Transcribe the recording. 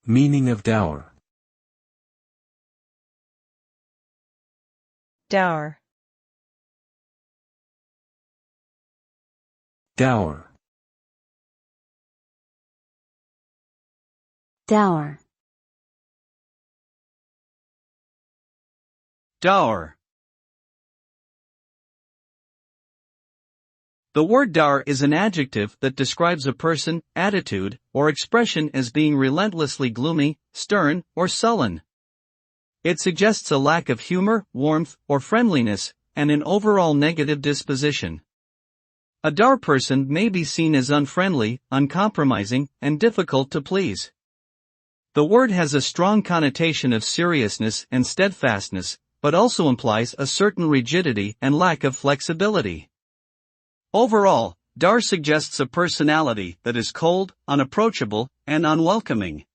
Meaning of dour. Dour. Dour. Dour. Dour. The word dour is an adjective that describes a person, attitude, or expression as being relentlessly gloomy, stern, or sullen. It suggests a lack of humor, warmth, or friendliness, and an overall negative disposition. A dour person may be seen as unfriendly, uncompromising, and difficult to please. The word has a strong connotation of seriousness and steadfastness, but also implies a certain rigidity and lack of flexibility. Overall, dour suggests a personality that is cold, unapproachable, and unwelcoming.